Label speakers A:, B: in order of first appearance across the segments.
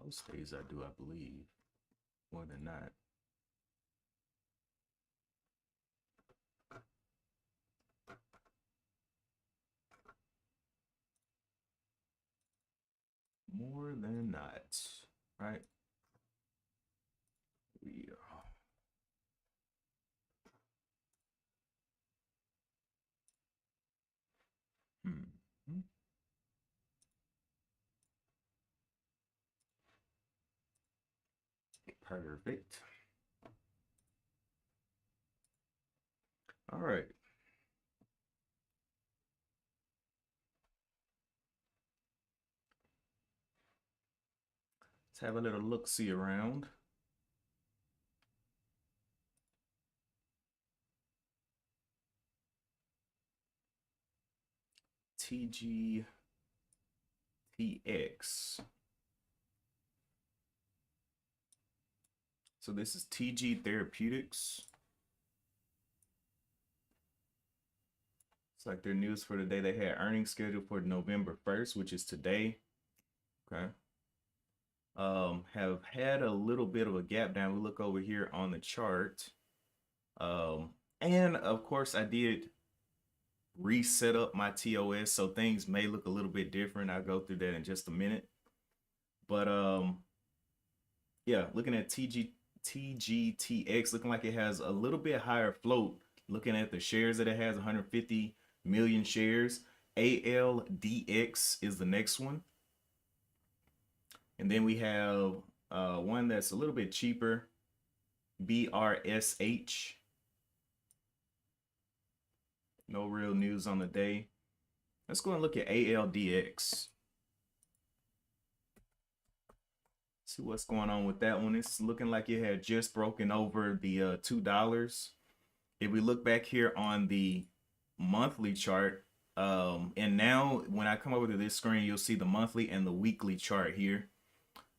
A: Most days I do, I believe, more than not. More than not, right? Yeah. Hmm. Perfect. All right. Let's have a little look-see around. TGTX. So this is TG Therapeutics. It's like their news for today. They had earnings scheduled for November 1st, which is today. Okay. Have had a little bit of a gap down. We look over here on the chart. And of course I did reset up my TOS, so things may look a little bit different. I'll go through that in just a minute. But yeah, looking at TGTX, looking like it has a little bit higher float. Looking at the shares that it has, 150 million shares. ALDX is the next one. And then we have one that's a little bit cheaper, BRSH. No real news on the day. Let's go and look at ALDX. See what's going on with that one. It's looking like it had just broken over the $2. If we look back here on the monthly chart, and now when I come over to this screen, you'll see the monthly and the weekly chart here.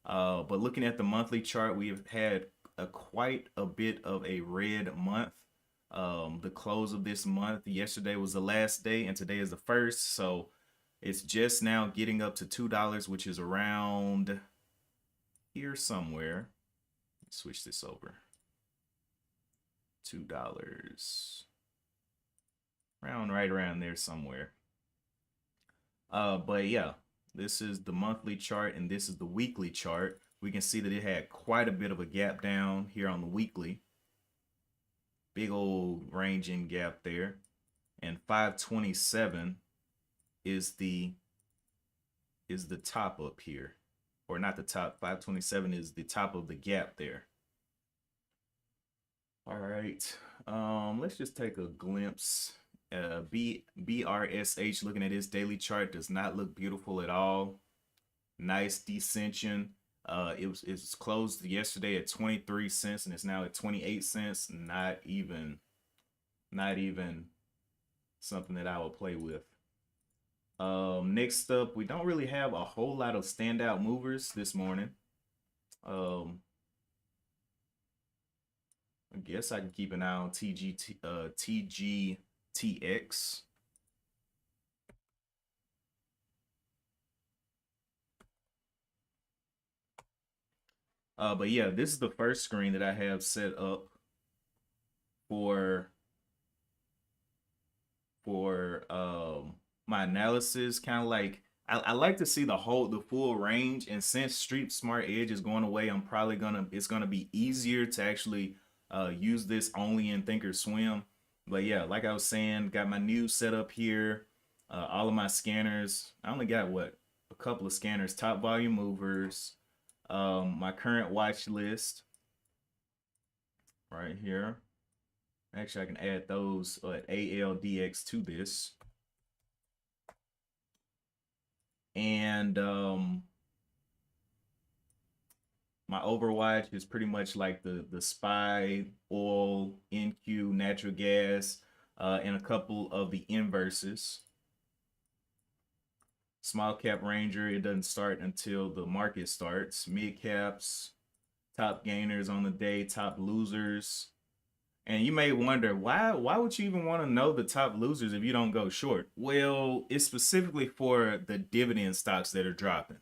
A: But looking at the monthly chart, we have had quite a bit of a red month. The close of this month, yesterday was the last day and today is the first, so it's just now getting up to $2, which is around here somewhere. Let's switch this over. $2, around right around there somewhere. But yeah, this is the monthly chart and this is the weekly chart. We can see that it had quite a bit of a gap down here on the weekly. Big old ranging gap there. And 527 is the top up here. Or not the top, 527 is the top of the gap there. All right, let's just take a glimpse. BRSH, looking at his daily chart, does not look beautiful at all. Nice descension. It was closed yesterday at 23 cents and it's now at 28 cents. Not even something that I would play with. Next up, we don't really have a whole lot of standout movers this morning. I guess I can keep an eye on TGTX. But yeah, this is the first screen that I have set up for my analysis. Kind of like I like to see the full range, and since Street Smart Edge is going away, I'm probably it's gonna be easier to actually use this only in Thinkorswim. But yeah, like I was saying, got my new setup here. All of my scanners. I only got a couple of scanners. Top volume movers. My current watch list right here. Actually, I can add those at ALDX to this. And my Overwatch is pretty much like the SPY, oil, NQ, natural gas, and a couple of the inverses. Small cap ranger, it doesn't start until the market starts. Mid caps, top gainers on the day, top losers. And you may wonder, why would you even want to know the top losers if you don't go short? Well, it's specifically for the dividend stocks that are dropping.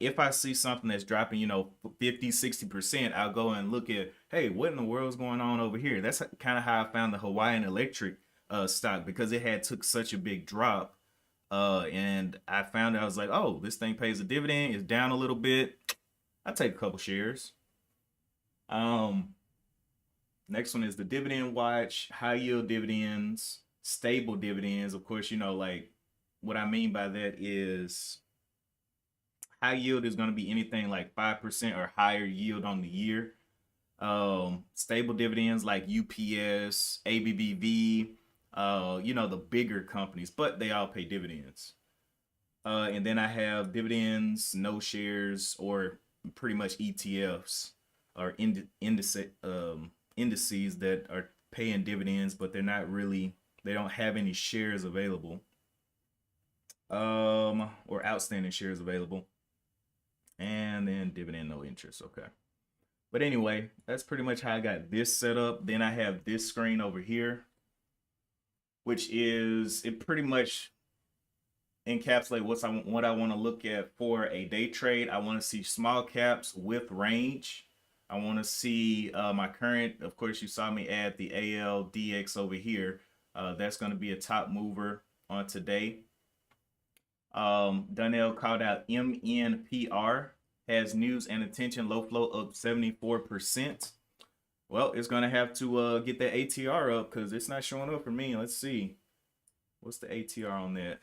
A: if I see something that's dropping, 50, 60%, I'll go and look at, hey, what in the world's going on over here? That's kind of how I found the Hawaiian Electric stock, because it had took such a big drop. And I found out, I was like, oh, this thing pays a dividend, it's down a little bit. I take a couple shares. Um, Next one is the dividend watch, high yield dividends, stable dividends. Of course, like what I mean by that is high yield is going to be anything like 5% or higher yield on the year. Stable dividends like UPS, ABBV, the bigger companies, but they all pay dividends. And then I have dividends, no shares, or pretty much ETFs or indices that are paying dividends, but they don't have any shares available, or outstanding shares available. And then dividend, no interest. Okay. But anyway, that's pretty much how I got this set up. Then I have this screen over here, which is, it pretty much encapsulate what I want to look at for a day trade. I want to see small caps with range. I want to see my current, of course, you saw me add the ALDX over here. That's going to be a top mover on today. Donnell called out MNPR, has news and attention, low flow up 74%. Well, it's going to have to get that ATR up because it's not showing up for me. Let's see. What's the ATR on that?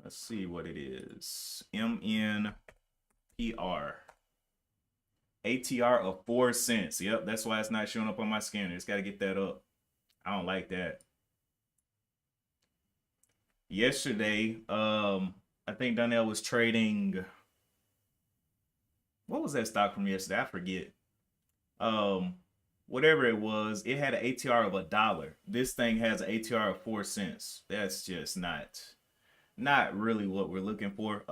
A: Let's see what it is. MNPR. ATR of 4 cents. Yep, that's why it's not showing up on my scanner. It's got to get that up. I don't like that. Yesterday, I think Donnell was trading. What was that stock from yesterday? I forget. Um, Whatever it was, it had an ATR of $1. This thing has an ATR of 4 cents. That's just not really what we're looking for.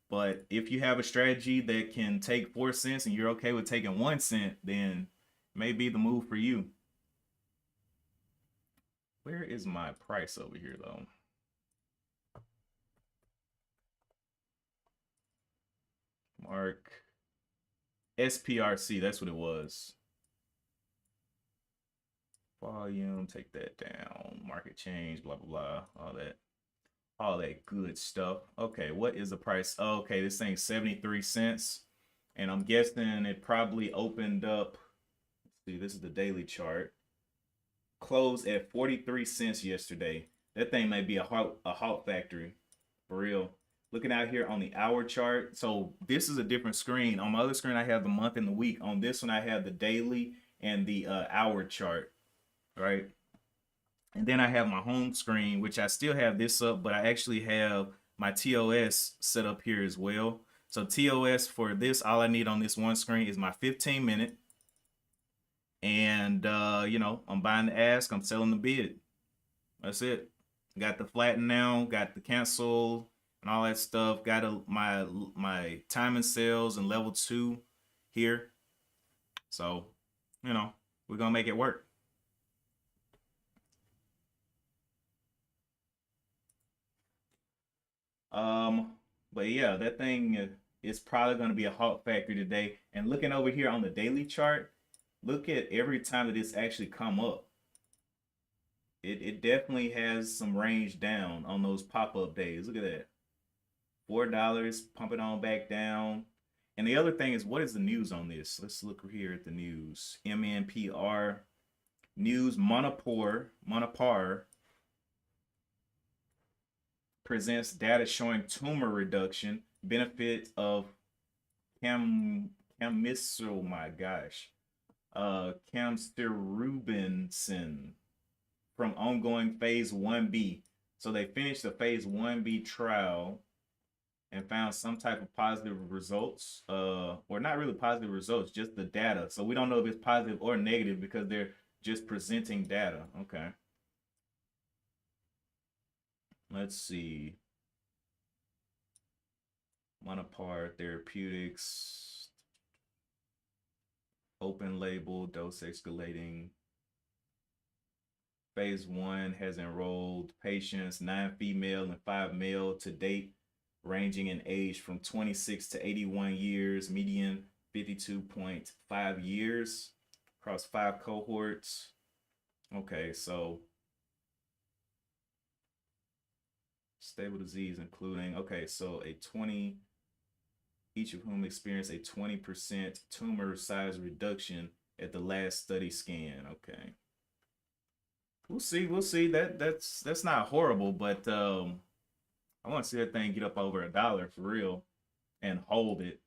A: But if you have a strategy that can take 4 cents and you're okay with taking 1 cent, then maybe the move for you. Where is my price over here though? Mark SPRC, that's what it was. Volume, take that down. Market change, blah blah blah, all that good stuff. Okay, what is the price? Okay, this thing's 73 cents. And I'm guessing it probably opened up. Let's see, this is the daily chart. Closed at 43 cents yesterday. That thing may be a halt factory for real. Looking out here on the hour chart. So this is a different screen. On my other screen, I have the month and the week. On this one, I have the daily and the hour chart, right? And then I have my home screen, which I still have this up, but I actually have my TOS set up here as well. So TOS for this, all I need on this one screen is my 15-minute. And, I'm buying the ask, I'm selling the bid. That's it. Got the flatten now, got the cancel and all that stuff. Got my time and sales and level 2 here. So, we're going to make it work. But yeah, that thing is probably going to be a halt factory today. And looking over here on the daily chart, look at every time that it's actually come up. It definitely has some range down on those pop-up days. Look at that. $4, pump it on back down. And the other thing is, what is the news on this? Let's look here at the news. MNPR news, Monopar presents data showing tumor reduction, benefit of Camisil, my gosh, Camsterubinsin from ongoing phase 1B. So they finished the phase 1B trial and found some type of positive results, or not really positive results, just the data. So we don't know if it's positive or negative because they're just presenting data. Okay. Let's see. Monopar Therapeutics. Open label, dose escalating. Phase 1 has enrolled patients, 9 female and 5 male to date. ranging in age from 26 to 81 years, median 52.5 years across 5 cohorts. Okay, so stable disease including, okay, so a 20, each of whom experienced a 20% tumor size reduction at the last study scan. Okay. We'll see. We'll see. That's not horrible, but I want to see that thing get up over $1 for real and hold it.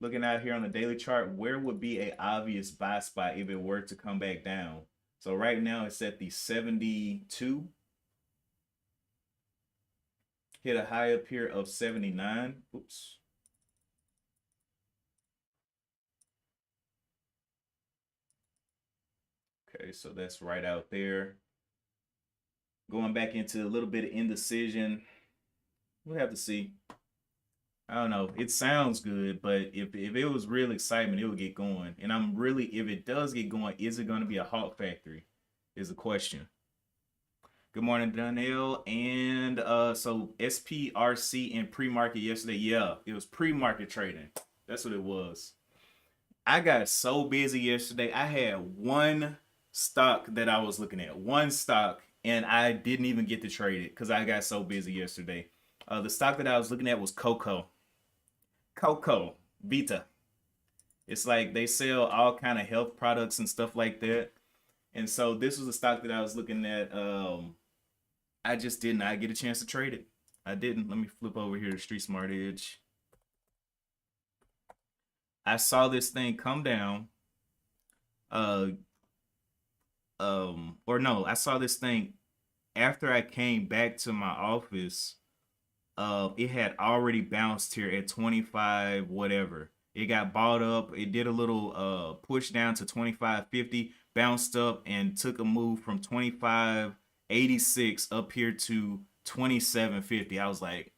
A: Looking out here on the daily chart, where would be a obvious buy spot if it were to come back down? So right now it's at the 72. Hit a high up here of 79. Oops. Okay, so that's right out there. Going back into a little bit of indecision. We'll have to see. I don't know. It sounds good, but if it was real excitement, it would get going. And I'm really, if it does get going, is it going to be a Hawk Factory? Is the question. Good morning, Donnell. And so SPRC in pre-market yesterday. Yeah, it was pre-market trading. That's what it was. I got so busy yesterday. I had one stock that I was looking at, one stock, and I didn't even get to trade it because I got so busy yesterday. The stock that I was looking at was Coco Vita. It's like they sell all kind of health products and stuff like that. And so this was a stock that I was looking at. I just did not get a chance to trade it. I didn't. Let me flip over here to Street Smart Edge. I saw this thing come down. Or no, I saw this thing after I came back to my office. It had already bounced here at 25 whatever. It got bought up. It did a little push down to 25.50, bounced up and took a move from 25.86 up here to 27.50. I was like,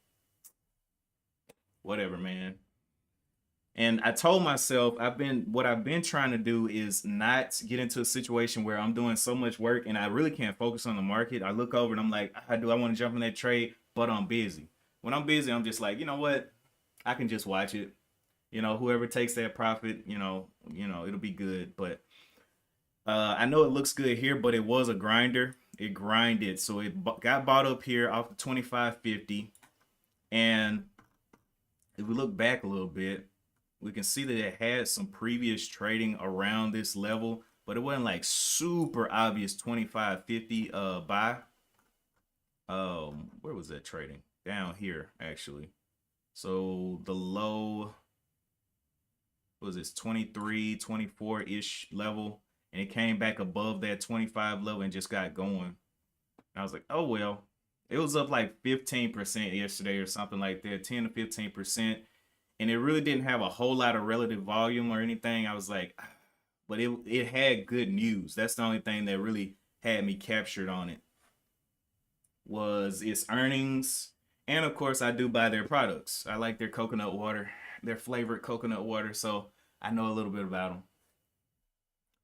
A: whatever, man. And I told myself what I've been trying to do is not get into a situation where I'm doing so much work and I really can't focus on the market. I look over and I'm like, I want to jump in that trade, but I'm busy. When I'm busy, I'm just like, you know what? I can just watch it. You know, whoever takes that profit, it'll be good. But I know it looks good here, but it was a grinder. It grinded, so it got bought up here off the 25.50. And if we look back a little bit, we can see that it had some previous trading around this level, but it wasn't like super obvious 25.50 buy. Where was that trading? Down here, actually. So the low was this 23, 24-ish level, and it came back above that 25 level and just got going. And I was like, oh well. It was up like 15% yesterday or something like that, 10 to 15%. And it really didn't have a whole lot of relative volume or anything. I was like, but it had good news. That's the only thing that really had me captured on it, was its earnings. And of course, I do buy their products. I like their coconut water, their flavored coconut water. So I know a little bit about them.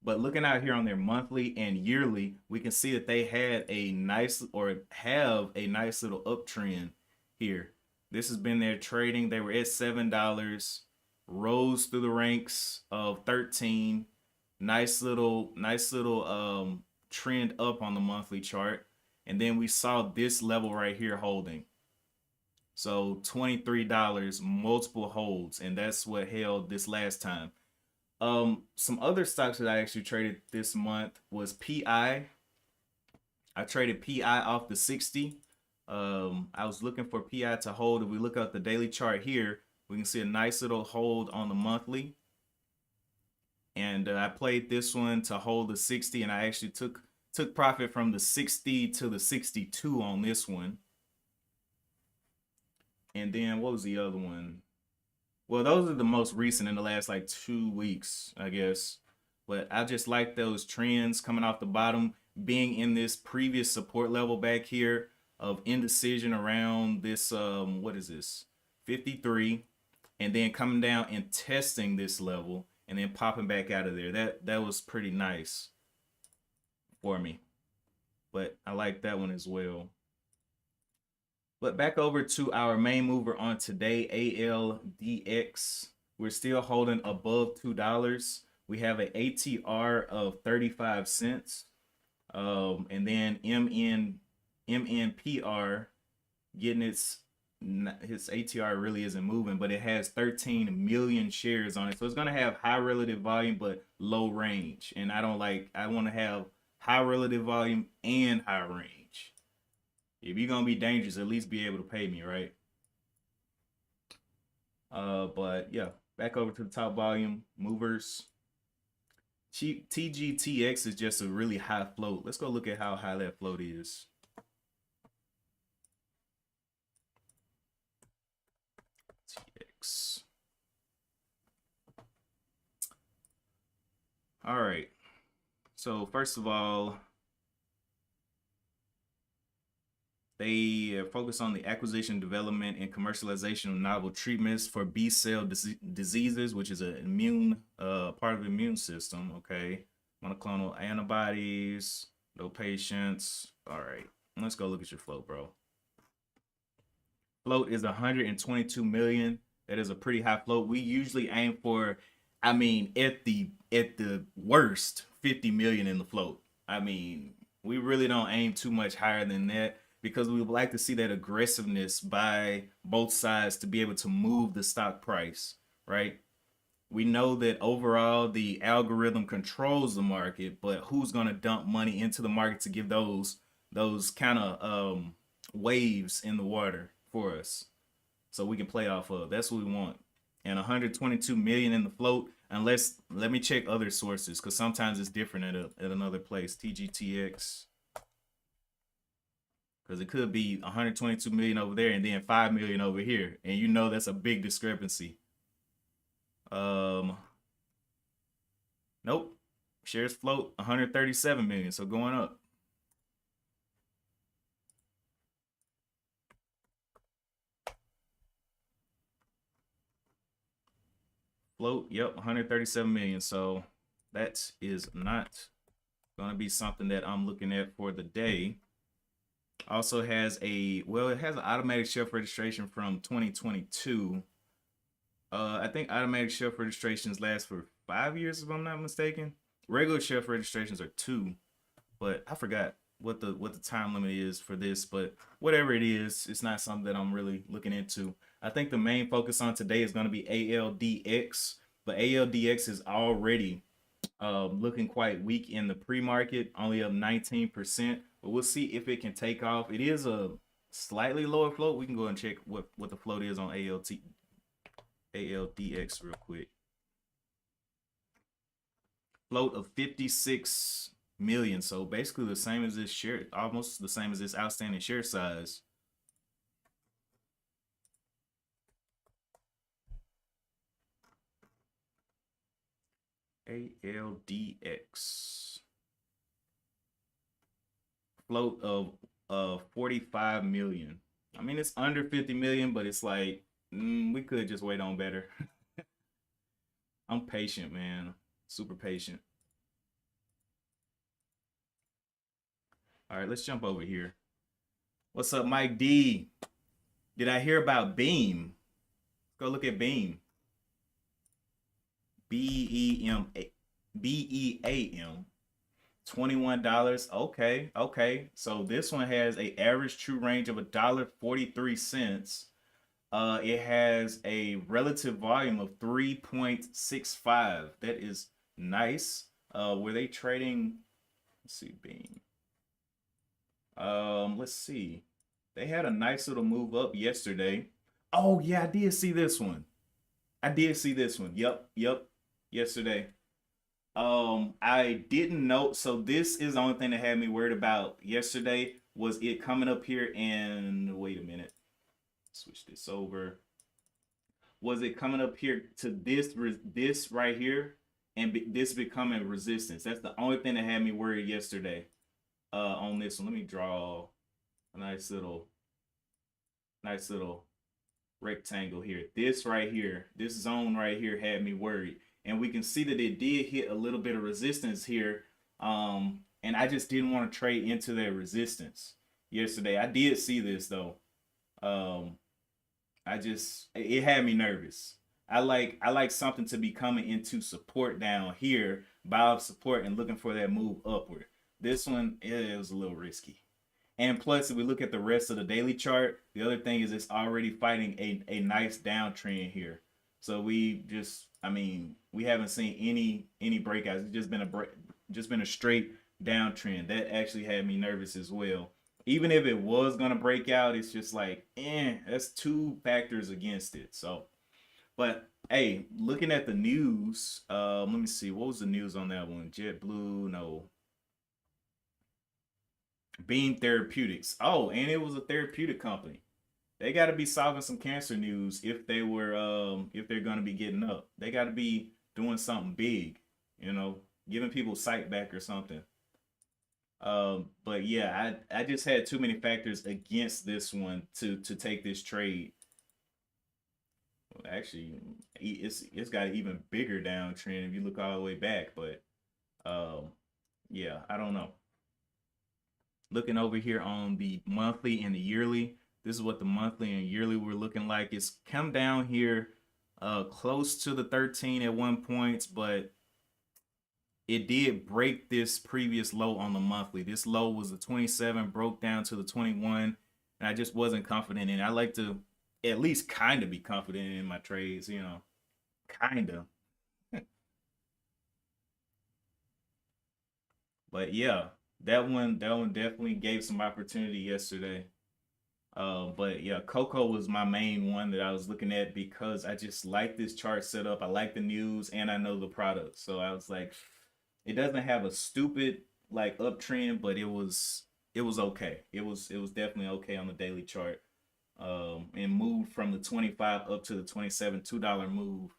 A: But looking out here on their monthly and yearly, we can see that they had a nice, or have a nice little uptrend here. This has been their trading. They were at $7, rose through the ranks of 13. Nice little trend up on the monthly chart. And then we saw this level right here holding. So $23, multiple holds, and that's what held this last time. Some other stocks that I actually traded this month was PI. I traded PI off the 60. I was looking for PI to hold. If we look at the daily chart here, we can see a nice little hold on the monthly. And I played this one to hold the 60, and I actually took profit from the 60 to the 62 on this one. And then what was the other one? Well, those are the most recent in the last like 2 weeks, I guess. But I just like those trends coming off the bottom, being in this previous support level back here of indecision around this, what is this? 53, and then coming down and testing this level and then popping back out of there. That was pretty nice for me. But I like that one as well. But back over to our main mover on today, ALDX. We're still holding above $2. We have an ATR of 35 cents. And then MNPR getting its ATR really isn't moving, but it has 13 million shares on it. So it's going to have high relative volume, but low range. And I want to have high relative volume and high range. If you're going to be dangerous, at least be able to pay me, right? But yeah, back over to the top volume movers. TGTX is just a really high float. Let's go look at how high that float is. TX. All right. So first of all, they focus on the acquisition, development, and commercialization of novel treatments for B-cell diseases, which is an immune part of the immune system. Okay, monoclonal antibodies, no patients. All right, let's go look at your float, bro. Float is 122 million. That is a pretty high float. We usually aim for, I mean, at the worst, 50 million in the float. I mean, we really don't aim too much higher than that, because we would like to see that aggressiveness by both sides to be able to move the stock price, right? We know that overall the algorithm controls the market, but who's going to dump money into the market to give those kind of waves in the water for us so we can play off of? That's what we want. And 122 million in the float, unless, let me check other sources, because sometimes it's different at another place. TGTX. Because it could be 122 million over there and then 5 million over here, and you know that's a big discrepancy. Nope. Shares float 137 million, so going up. Float, yep, 137 million. So that is not going to be something that I'm looking at for the day. Also has it has an automatic shelf registration from 2022. I think automatic shelf registrations last for 5 years, if I'm not mistaken. Regular shelf registrations are 2, but I forgot what the time limit is for this. But whatever it is, it's not something that I'm really looking into. I think the main focus on today is going to be ALDX, but ALDX is already looking quite weak in the pre-market, only up 19%. But we'll see if it can take off. It is a slightly lower float. We can go and check what the float is on ALDX real quick. Float of 56 million. So basically the same as this share, almost the same as this outstanding share size. ALDX. Float of 45 million. I mean, it's under 50 million, but it's like, we could just wait on better. I'm patient, man. Super patient. All right, let's jump over here. What's up, Mike D? Did I hear about Beam? Go look at Beam. BEAM. $21. Okay. So this one has a average true range of $1.43. It has a relative volume of 3.65. That is nice. Were they trading? Let's see, Beam. Let's see. They had a nice little move up yesterday. Oh yeah, I did see this one. Yep. Yesterday. I didn't know. So this is the only thing that had me worried about yesterday, was it coming up here and wait a minute. Switch this over. Was it coming up here to this right here and this becoming resistance? That's the only thing that had me worried yesterday on this one. Let me draw a nice little rectangle here. This right here, this zone right here had me worried. And we can see that it did hit a little bit of resistance here. And I just didn't want to trade into that resistance yesterday. I did see this though. Um, it had me nervous. I like something to be coming into support down here, buy support and looking for that move upward. This one it was a little risky. And plus, if we look at the rest of the daily chart, the other thing is it's already fighting a nice downtrend here. So we haven't seen any breakouts. It's just been a straight downtrend. That actually had me nervous as well. Even if it was gonna break out, it's just like, that's two factors against it. So, but hey, looking at the news, let me see, what was the news on that one? JetBlue, no, Beam Therapeutics. Oh, and it was a therapeutic company. They got to be solving some cancer news if they're gonna be getting up. They got to be doing something big, giving people sight back or something. But yeah, I just had too many factors against this one to take this trade. Well, actually, it's got an even bigger downtrend if you look all the way back. But yeah, I don't know. Looking over here on the monthly and the yearly, this is what the monthly and yearly were looking like. It's come down here close to the 13 at one point, but it did break this previous low on the monthly. This low was the 27, broke down to the 21, and I just wasn't confident in it. I like to at least kind of be confident in my trades, kind of. But yeah, that one definitely gave some opportunity yesterday. But yeah, Coco was my main one that I was looking at because I just like this chart setup. I like the news and I know the product. So I was like, it doesn't have a stupid like uptrend, but it was okay. It was definitely okay on the daily chart. And moved from the 25 up to the 27 $2 move.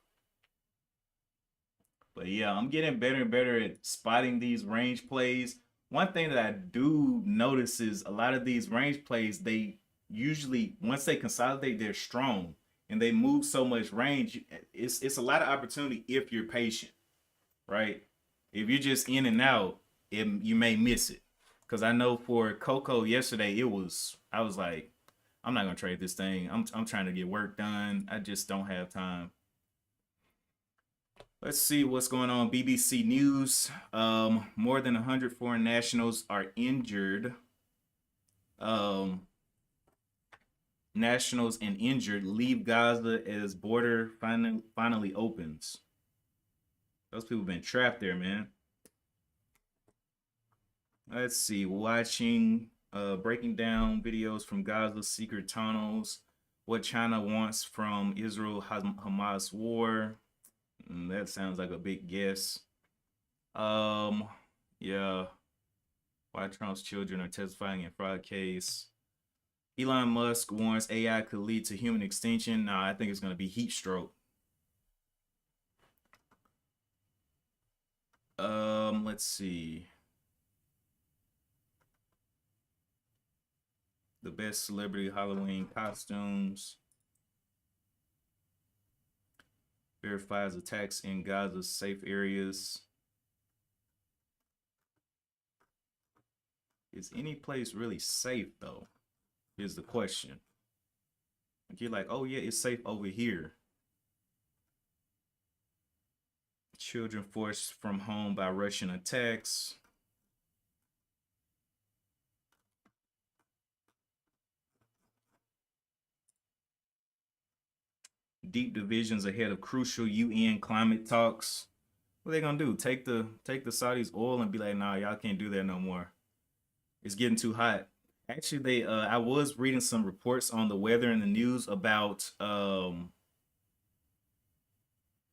A: But yeah, I'm getting better and better at spotting these range plays. One thing that I do notice is a lot of these range plays, they usually once they consolidate, they're strong and they move so much range. It's a lot of opportunity if you're patient, right? If you're just in and out, you may miss it. Because I know for Coco yesterday, I was like, I'm not gonna trade this thing. I'm trying to get work done. I just don't have time. Let's see what's going on. BBC News. More than 100 foreign nationals are injured. Um, nationals and injured leave Gaza as border finally opens. Those people been trapped there, man. Let's see. Breaking down videos from Gaza's secret tunnels. What China wants from Israel-Hamas war. That sounds like a big guess. Um, yeah. Why Trump's children are testifying in fraud case. Elon Musk warns AI could lead to human extinction. Nah, I think it's gonna be heat stroke. Let's see. The best celebrity Halloween costumes. Verifies attacks in Gaza's safe areas. Is any place really safe though? Is the question. Like you're like, oh yeah, it's safe over here. Children forced from home by Russian attacks. Deep divisions ahead of crucial UN climate talks. What are they gonna do? Take the Saudis oil and be like, nah, y'all can't do that no more. It's getting too hot. Actually, I was reading some reports on the weather in the news about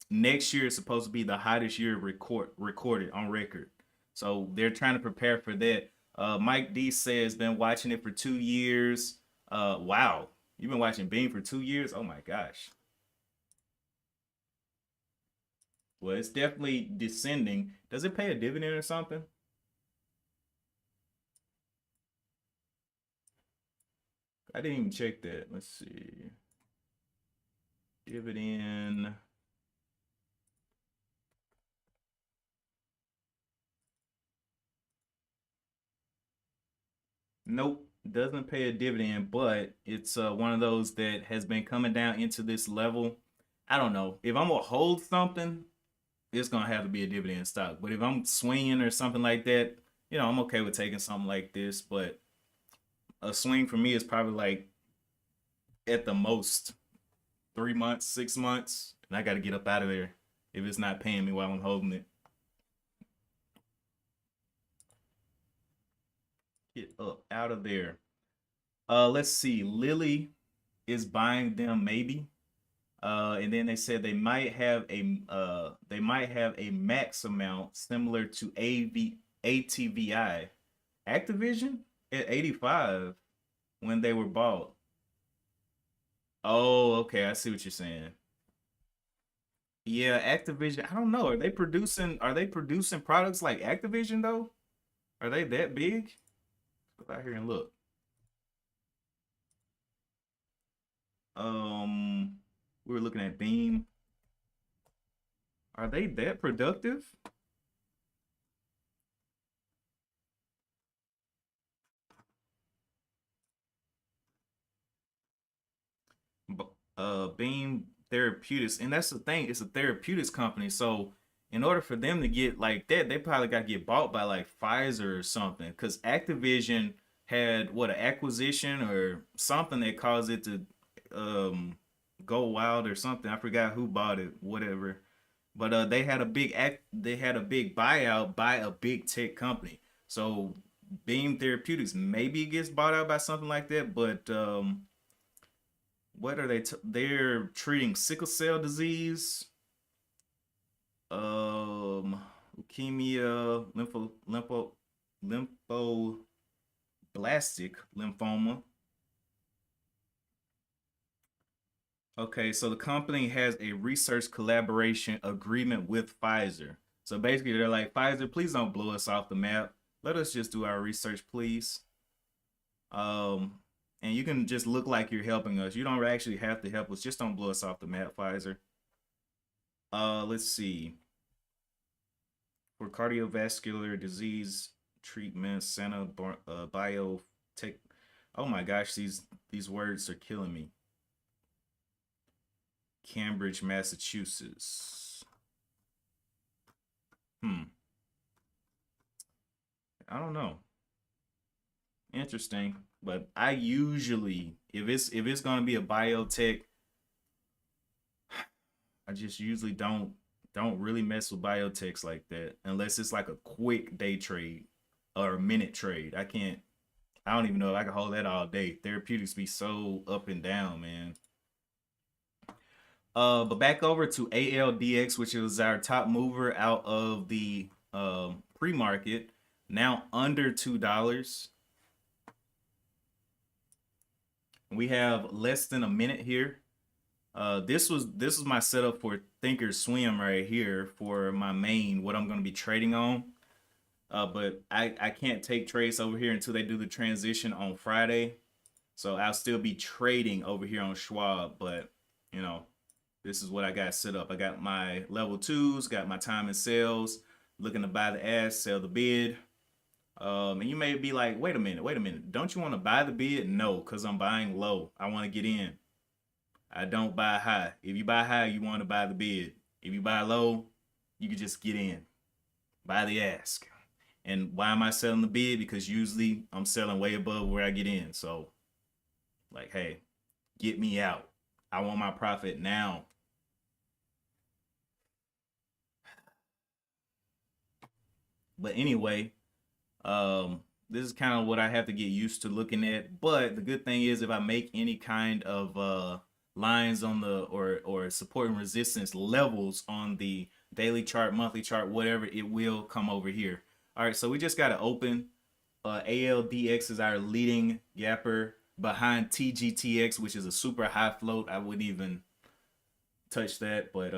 A: next year is supposed to be the hottest year recorded on record. So they're trying to prepare for that. Mike D says been watching it for 2 years. Wow, you've been watching Beam for 2 years? Oh my gosh. Well, it's definitely descending. Does it pay a dividend or something? I didn't even check that. Let's see. Dividend. Nope. Doesn't pay a dividend, but it's one of those that has been coming down into this level. I don't know if I'm gonna hold something, it's gonna have to be a dividend stock. But if I'm swinging or something like that, I'm okay with taking something like this. But a swing for me is probably like at the most 3 months, 6 months, and I got to get up out of there if it's not paying me while I'm holding it. Get up out of there. Let's see. Lily is buying them maybe. And then they said they might have a max amount similar to ATVI. Activision at 85 when they were bought. Oh, okay, I see what you're saying. Yeah, Activision. I don't know. Are they producing products like Activision though? Are they that big? Go out here and look. We were looking at Beam. Are they that productive? Beam Therapeutics, and that's the thing. It's a therapeutics company, so in order for them to get like that, they probably got to get bought by like Pfizer or something. Because Activision had what, an acquisition or something that caused it to um go wild or something. I forgot who bought it, whatever. But they had a big buyout by a big tech company. So Beam Therapeutics maybe gets bought out by something like that, but what are they're treating sickle cell disease, leukemia, lymphoblastic lymphoma. Okay, so the company has a research collaboration agreement with Pfizer. So basically, they're like, Pfizer, please don't blow us off the map. Let us just do our research, please. Um, and you can just look like you're helping us. You don't actually have to help us. Just don't blow us off the map, Pfizer. Let's see. For cardiovascular disease treatment, Santa Biotech. Oh my gosh, these words are killing me. Cambridge, Massachusetts. Hmm. I don't know. Interesting. But I usually, if it's gonna be a biotech, I just usually don't really mess with biotechs like that unless it's like a quick day trade or a minute trade. I don't even know if I can hold that all day. Therapeutics be so up and down, man. But back over to ALDX, which is our top mover out of the pre-market, now under $2. We have less than a minute here. This was my setup for Thinkorswim right here for my main, what I'm going to be trading on. But I can't take trades over here until they do the transition on Friday. So I'll still be trading over here on Schwab, but you know, this is what I got set up. I got my level twos, got my time and sales, looking to buy the ask, sell the bid. And you may be like, wait a minute. Don't you want to buy the bid? No, because I'm buying low. I want to get in. I don't buy high. If you buy high, you want to buy the bid. If you buy low, you can just get in. Buy the ask. And why am I selling the bid? Because usually I'm selling way above where I get in. So, like, hey, get me out. I want my profit now. But anyway, this is kind of what I have to get used to looking at. But the good thing is if I make any kind of lines on the or support and resistance levels on the daily chart, monthly chart, whatever, it will come over here. All right, so we just got to open. ALDX is our leading gapper behind TGTX, which is a super high float. I wouldn't even touch that, but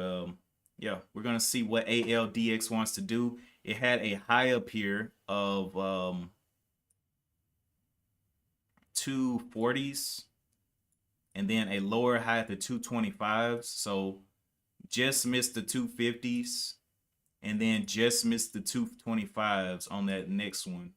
A: yeah, we're gonna see what ALDX wants to do. It had a high up here of 240s and then a lower high at the 225s. So just missed the 250s and then just missed the 225s on that next one.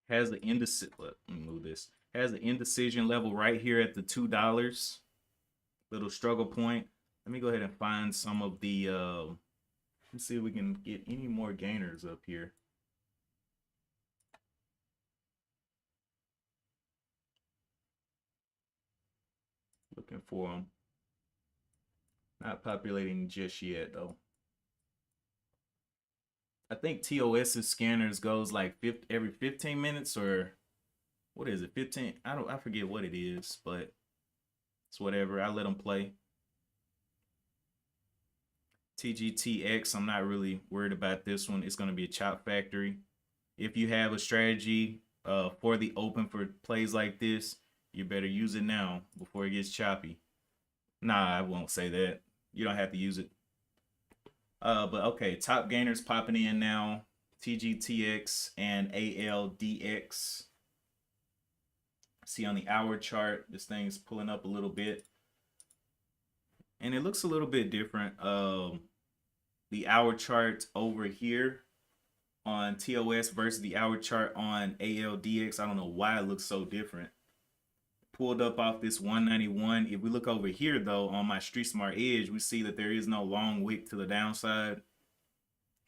A: Has the indecision. Let me move this. Has the indecision level right here at the $2. Little struggle point. Let me go ahead and find some of the. Let's see if we can get any more gainers up here. Looking for them. Not populating just yet though. I think TOS's scanners goes like every 15 minutes, or what is it? 15? I forget what it is, but it's whatever. I let them play. TGTX, I'm not really worried about this one. It's going to be a chop factory. If you have a strategy for the open for plays like this, you better use it now before it gets choppy. Nah, I won't say that. You don't have to use it. But okay, top gainers popping in now. TGTX and ALDX. See on the hour chart, this thing's pulling up a little bit. And it looks a little bit different. The hour chart over here on TOS versus the hour chart on ALDX. I don't know why it looks so different. Pulled up off this 191. If we look over here though, on my Street Smart Edge, we see that there is no long wick to the downside.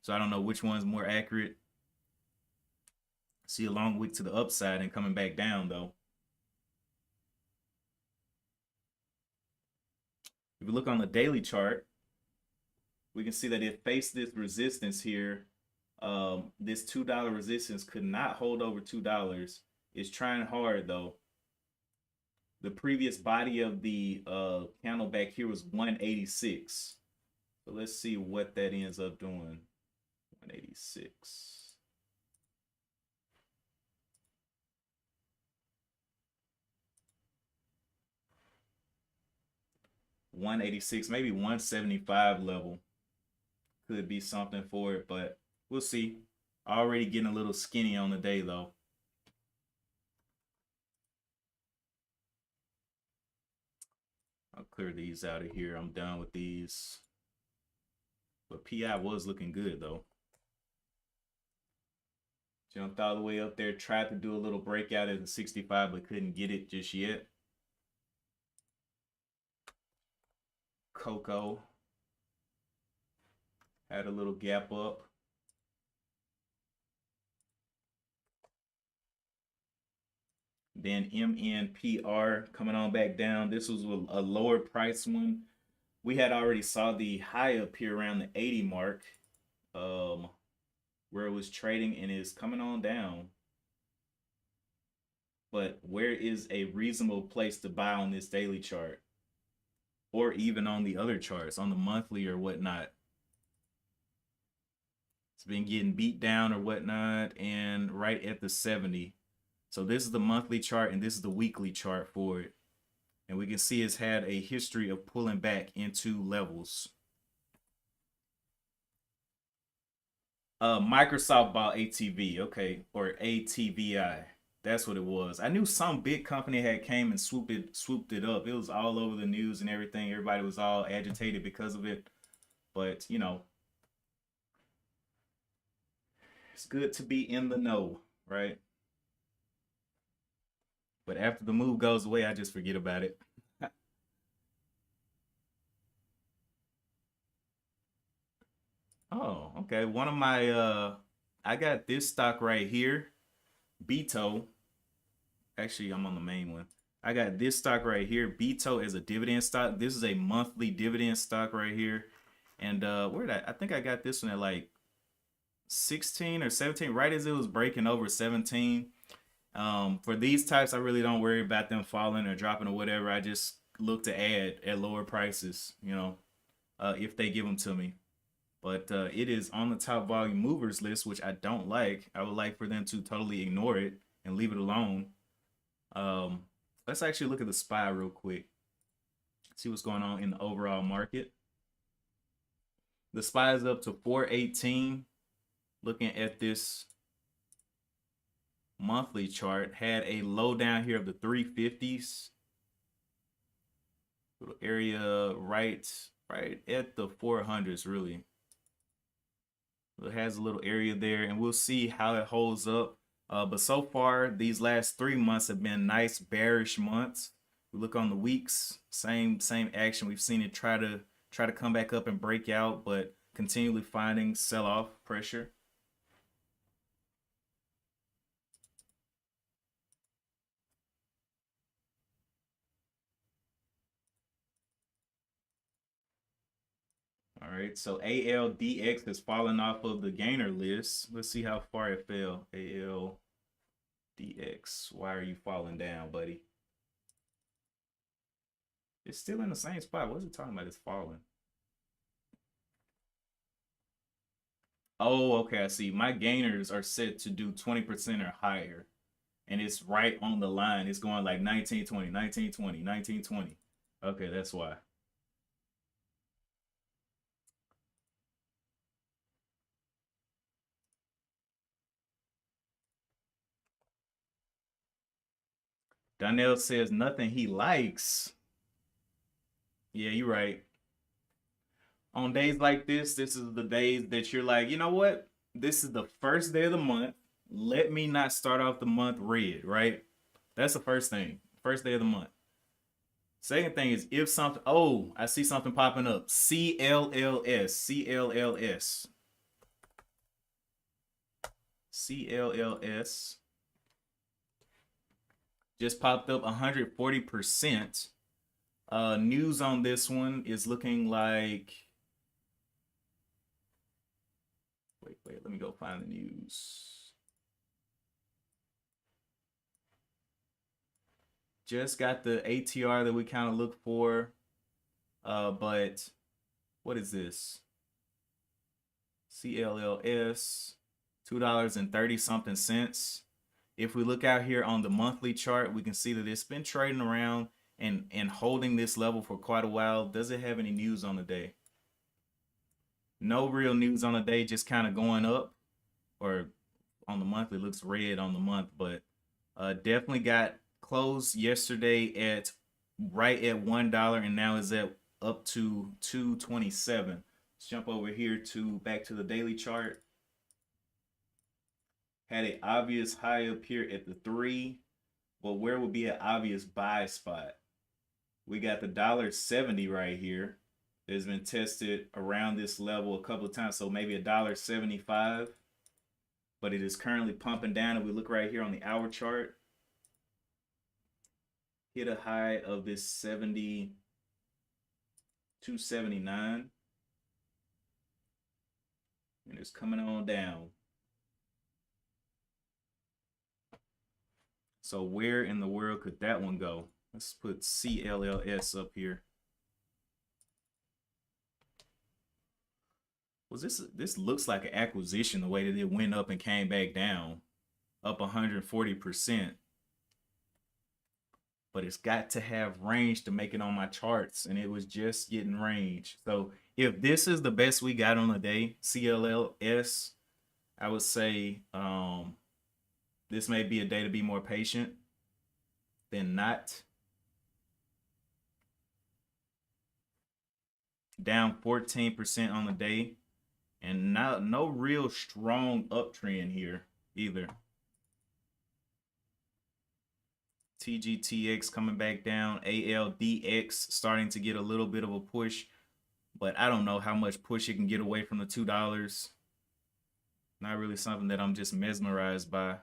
A: So I don't know which one's more accurate. See a long wick to the upside and coming back down though. If we look on the daily chart, we can see that it faced this resistance here. This $2 resistance could not hold over $2. It's trying hard though. The previous body of the candle back here was 186. So let's see what that ends up doing. 186. $186, maybe 175 level could be something for it, but we'll see. Already getting a little skinny on the day though. I'll clear these out of here. I'm done with these. But PI was looking good though. Jumped all the way up there, tried to do a little breakout at the 65, but couldn't get it just yet. Coco had a little gap up. Then MNPR coming on back down. This was a lower price one. We had already saw the high up here around the 80 mark, where it was trading, and is coming on down. But where is a reasonable place to buy on this daily chart? Or even on the other charts, on the monthly or whatnot? It's been getting beat down or whatnot, and right at the 70. So this is the monthly chart, and this is the weekly chart for it. And we can see it's had a history of pulling back into levels. Microsoft bought ATV, okay, or ATVI. That's what it was. I knew some big company had came and swooped it up. It was all over the news and everything. Everybody was all agitated because of it. But, you know, it's good to be in the know, right? But after the move goes away, I just forget about it. Oh, okay. One of my I got this stock right here, Beto. Actually, I'm on the main one. I got this stock right here, Beto, as a dividend stock. This is a monthly dividend stock right here. And where did I think I got this one at like 16 or 17, right as it was breaking over 17. For these types, I really don't worry about them falling or dropping or whatever. I just look to add at lower prices, you know, if they give them to me. But it is on the top volume movers list, which I don't like. I would like for them to totally ignore it and leave it alone. Let's actually look at the SPY real quick. See what's going on in the overall market. The SPY is up to 418. Looking at this monthly chart, had a low down here of the 350s. Little area right at the 400s, really. It has a little area there, and we'll see how it holds up. But so far, these last 3 months have been nice bearish months. We look on the weeks, same action. We've seen it try to come back up and break out, but continually finding sell-off pressure. All right, so ALDX has fallen off of the gainer list. Let's see how far it fell. ALDX, why are you falling down, buddy? It's still in the same spot. What is it talking about? It's falling. Oh, okay, I see. My gainers are set to do 20% or higher. And it's right on the line. It's going like 1920, 1920, 1920. Okay, that's why. Donnell says nothing he likes. Yeah, you're right. On days like this is the days that you're like, you know what? This is the first day of the month. Let me not start off the month red, right? That's the first thing. First day of the month. Second thing is if something, oh, I see something popping up. CLLS, CLLS, CLLS just popped up 140%. News on this one is looking like, wait, let me go find the news. Just got the ATR that we kind of look for. But what is this? CLLS, $2.30 something cents. If we look out here on the monthly chart, we can see that it's been trading around and holding this level for quite a while. Does it have any news on the day? No real news on the day, just kind of going up, or on the monthly looks red on the month, but definitely got closed yesterday at right at $1 and now is at up to 227. Let's jump over here to back to the daily chart. Had an obvious high up here at the 3, but where would be an obvious buy spot? We got the $1.70 right here. It's been tested around this level a couple of times, so maybe $1.75. But it is currently pumping down. If we look right here on the hour chart, hit a high of this 279, and it's coming on down. So where in the world could that one go? Let's put CLLS up here. Was this looks like an acquisition the way that it went up and came back down, up 140%. But it's got to have range to make it on my charts, and it was just getting range. So if this is the best we got on the day, CLLS, I would say this may be a day to be more patient than not. Down 14% on the day, and no real strong uptrend here either. TGTX coming back down, ALDX starting to get a little bit of a push, but I don't know how much push it can get away from the $2. Not really something that I'm just mesmerized by.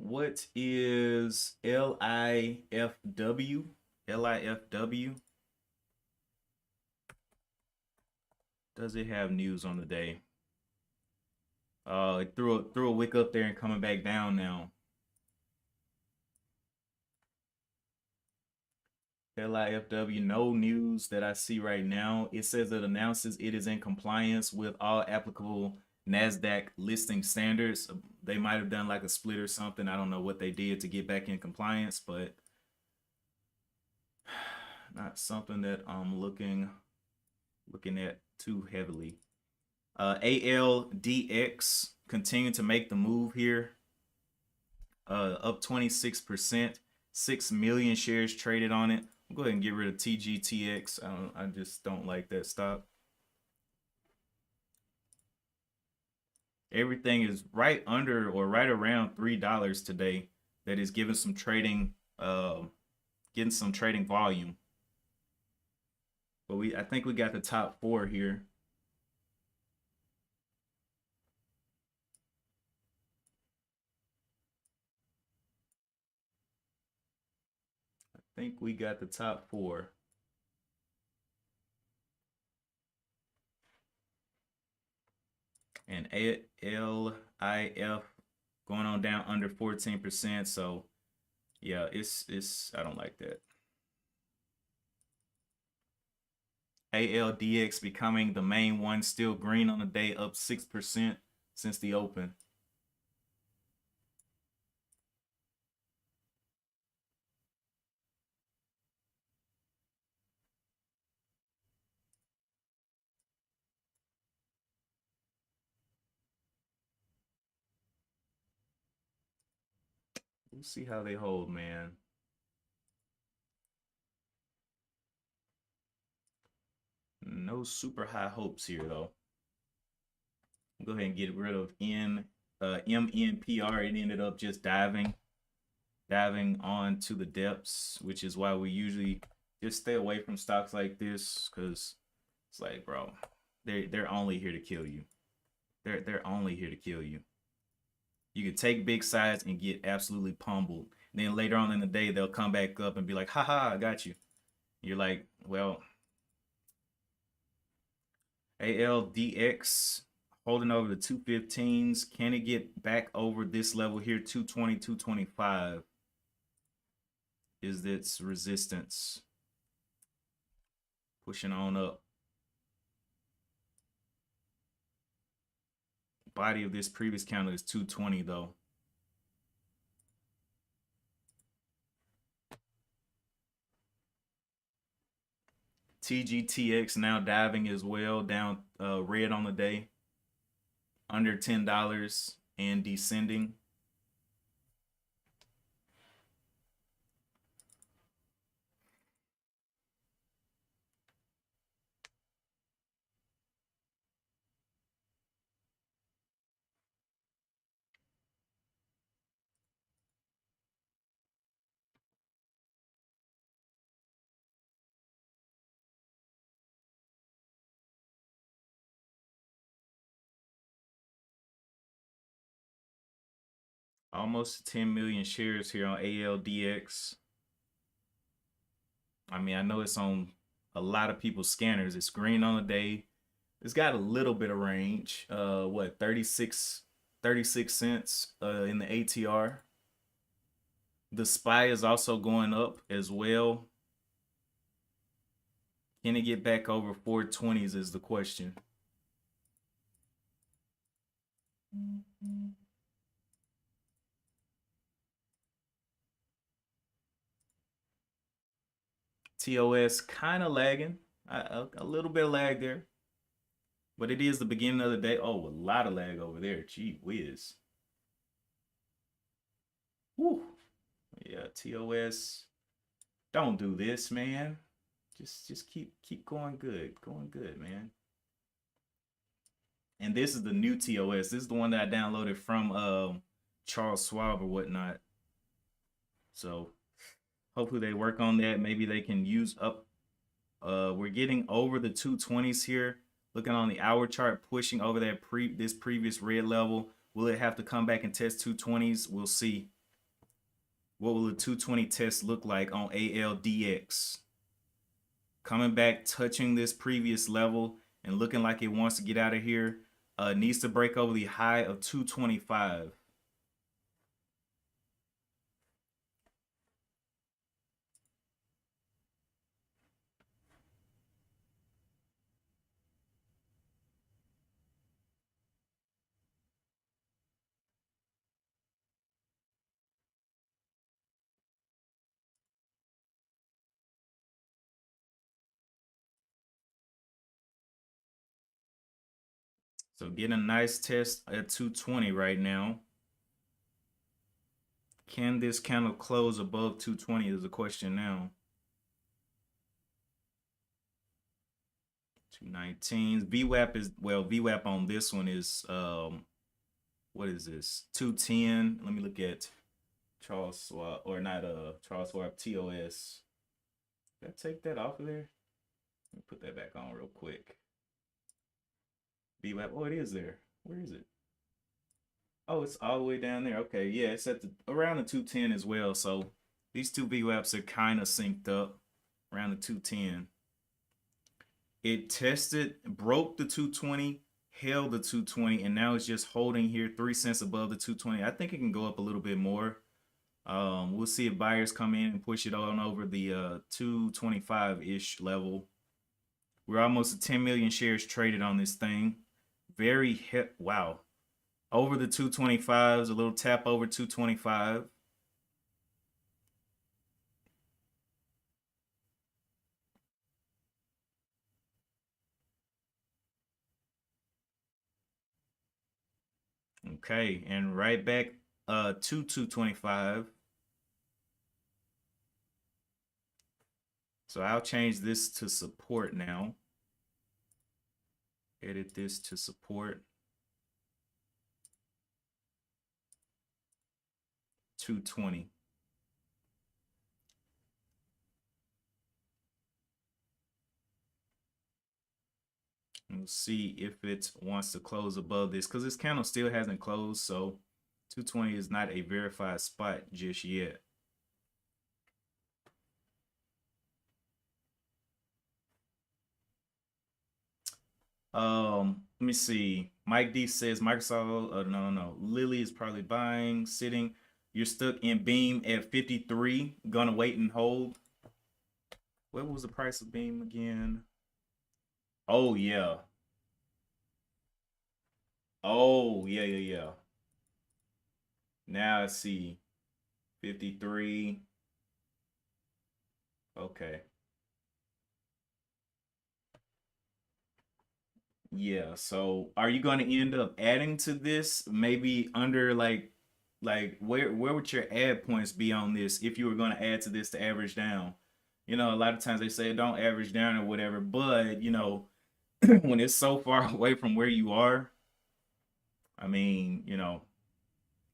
A: What is LIFW? LIFW? Does it have news on the day? It threw a wick up there and coming back down now. LIFW, no news that I see right now. It says it announces it is in compliance with all applicable NASDAQ listing standards. They might have done like a split or something. I don't know what they did to get back in compliance, but not something that I'm looking at too heavily. ALDX continuing to make the move here, up 26%. 6 million shares traded on it. I'll go ahead and get rid of TGTX. I just don't like that stock. Everything is right under or right around $3 today. That is giving some trading, getting some trading volume. But I think we got the top 4 here. I think we got the top 4. And ALIF going on down under 14%. So yeah, it's I don't like that. ALDX becoming the main one, still green on the day, up 6% since the open. We'll see how they hold, man. No super high hopes here, though. Go ahead and get rid of MNPR. It ended up just diving on to the depths, which is why we usually just stay away from stocks like this, because it's like, bro, they're only here to kill you. They're only here to kill you. You could take big sides and get absolutely pummeled. Then later on in the day, they'll come back up and be like, haha, I got you. You're like, well, ALDX holding over the 215s. Can it get back over this level here? 220, 225 is its resistance. Pushing on up. Body of this previous candle is 220 though. TGTX now diving as well, down red on the day, under $10 and descending. Almost 10 million shares here on ALDX. I mean, I know it's on a lot of people's scanners. It's green on the day. It's got a little bit of range. What, 36 cents in the ATR. The SPY is also going up as well. Can it get back over 420s is the question. TOS kind of lagging. A little bit of lag there. But it is the beginning of the day. Oh, a lot of lag over there. Gee whiz. Whew. Yeah, TOS. Don't do this, man. Just keep going good, man. And this is the new TOS. This is the one that I downloaded from Charles Schwab or whatnot. So hopefully they work on that. Maybe they can use up. We're getting over the 220s here. Looking on the hour chart, pushing over that this previous red level. Will it have to come back and test 220s? We'll see. What will the 220 test look like on ALDX? Coming back, touching this previous level and looking like it wants to get out of here. Needs to break over the high of 225. So getting a nice test at 220 right now. Can this candle close above 220 is the question now. 219. VWAP is, well, VWAP on this one is, what is this? 210. Let me look at Charles Schwab, or not Charles Schwab TOS. Did I take that off of there? Let me put that back on real quick. VWAP. Oh, it is there. Where is it? Oh, it's all the way down there. Okay, yeah, it's at the around the 210 as well. So these two VWAPs are kind of synced up around the 210. It tested, broke the 220, held the 220, and now it's just holding here 3 cents above the 220. I think it can go up a little bit more. We'll see if buyers come in and push it on over the 225-ish level. We're almost at 10 million shares traded on this thing. Wow. Over the 225s, a little tap over 225. Okay, and right back to 225. So I'll change this to support now. Edit this to support. 220. We'll see if it wants to close above this, because this candle still hasn't closed, so 220 is not a verified spot just yet. Let me see. Mike D says Microsoft, no. Lily is probably buying, sitting. You're stuck in Beam at 53, gonna wait and hold. What was the price of Beam again? Oh, yeah. Oh, yeah. Now I see 53. Okay. Yeah, so are you going to end up adding to this? Maybe under like where would your add points be on this if you were going to add to this to average down? You know, a lot of times they say don't average down or whatever, but you know, when it's so far away from where you are, I mean, you know,